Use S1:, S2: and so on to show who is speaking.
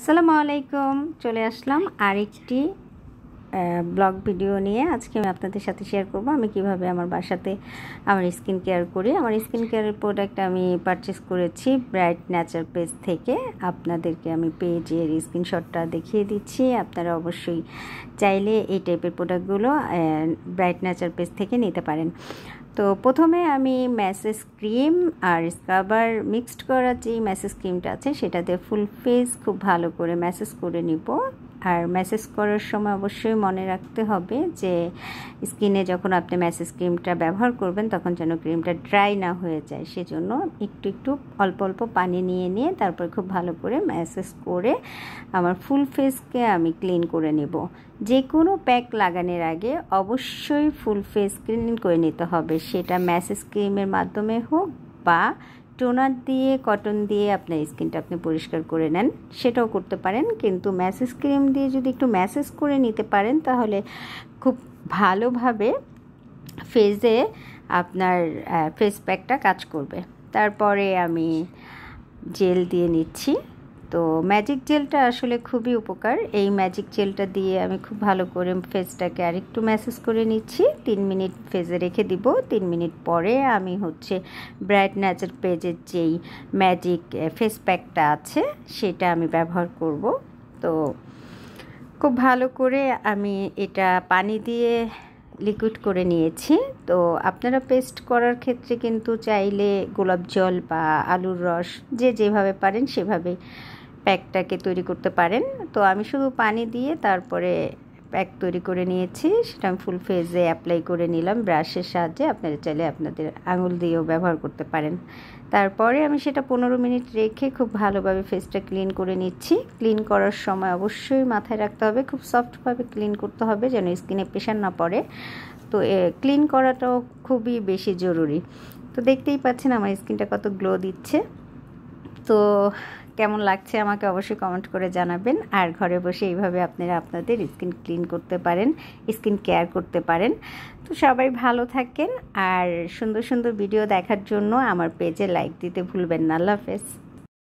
S1: আসসালামু আলাইকুম। চলে আসলাম আরেকটি ব্লগ ভিডিও নিয়ে। আজকে আমি আপনাদের সাথে শেয়ার করব আমি কিভাবে আমার বাসাতে আমার স্কিন কেয়ার করি। আমার স্কিন কেয়ারের প্রোডাক্ট আমি পারচেস করেছি ব্রাইট নেচার পেজ থেকে। আপনাদেরকে আমি পেজের স্ক্রিনশটটা দেখিয়ে দিচ্ছি। আপনারা অবশ্যই চাইলে এই টাইপের প্রোডাক্টগুলো ব্রাইট নেচার পেজ থেকে নিতে পারেন। তো প্রথমে আমি ম্যাসেজ ক্রিম আর স্ক্রাবার মিক্সড করা যে ম্যাসেজ ক্রিমটা আছে সেটা দিয়ে ফুল ফেস খুব ভালো করে ম্যাসেজ করে নিব। আর ম্যাসেজ করার সময় অবশ্যই মনে রাখতে হবে যে স্কিনে যখন আপনি ম্যাসেজ ক্রিমটা ব্যবহার করবেন তখন যেন ক্রিমটা ড্রাই না হয়ে যায়, সেজন্য একটু একটু অল্প অল্প পানি নিয়ে তারপর খুব ভালো করে ম্যাসেজ করে আমার ফুল ফেসকে আমি ক্লিন করে নেব। যে কোনো প্যাক লাগানোর আগে অবশ্যই ফুল ফেস ক্লিন করে নিতে হবে, সেটা ম্যাসেজ ক্রিমের মাধ্যমে হোক বা টোনার দিয়ে কটন দিয়ে আপনার স্কিনটা আপনি পরিষ্কার করে নেন, সেটাও করতে পারেন। কিন্তু ম্যাসেজ ক্রিম দিয়ে যদি একটু ম্যাসেজ করে নিতে পারেন তাহলে খুব ভালোভাবে ফেসে আপনার ফেস প্যাকটা কাজ করবে। তারপরে আমি জেল দিয়ে নিচ্ছি। তো ম্যাজিক জেলটা আসলে খুবই উপকার। এই ম্যাজিক জেলটা দিয়ে আমি খুব ভালো করে ফেসটাকে আরেকটু ম্যাসেজ করে নিচ্ছি। 3 মিনিট ফেসে রেখে দিব। 3 মিনিট পরে আমি ব্রাইট নেচার পেজের যেই ম্যাজিক ফেস প্যাকটা আছে সেটা আমি ব্যবহার করব। তো খুব ভালো করে আমি এটা পানি দিয়ে লিকুইড করে নিয়েছি। তো আপনারা পেস্ট করার ক্ষেত্রে কিন্তু চাইলে গোলাপ জল বা আলুর রস যেভাবে পারেন সেভাবে প্যাকটাকে তৈরি করতে পারেন। তো আমি শুধু পানি দিয়ে তারপরে প্যাক তৈরি করে নিয়েছি, সেটা আমি ফুল ফেসে অ্যাপ্লাই করে নিলাম ব্রাশের সাহায্যে। আপনারা চাইলে আপনাদের আঙুল দিয়েও ব্যবহার করতে পারেন। তারপরে আমি সেটা 15 মিনিট রেখে খুব ভালোভাবে ফেসটা ক্লিন করে নিচ্ছি। ক্লিন করার সময় অবশ্যই মাথায় রাখতে হবে খুব সফটভাবে ক্লিন করতে হবে যেন স্কিনে প্রেশার না পড়ে। তো ক্লিন করাটাও খুবই বেশি জরুরি। তো দেখতেই পাচ্ছেন আমার স্কিনটা কত গ্লো দিচ্ছে। তো কেমন লাগছে আমাকে অবশ্যই কমেন্ট করে জানাবেন। আর ঘরে বসে এইভাবে আপনারা আপনাদের স্কিন ক্লিন করতে পারেন, স্কিন কেয়ার করতে পারেন। তো সবাই ভালো থাকেন আর সুন্দর সুন্দর ভিডিও দেখার জন্য আমার পেজে লাইক দিতে ভুলবেন না। আল্লাহ হাফেজ।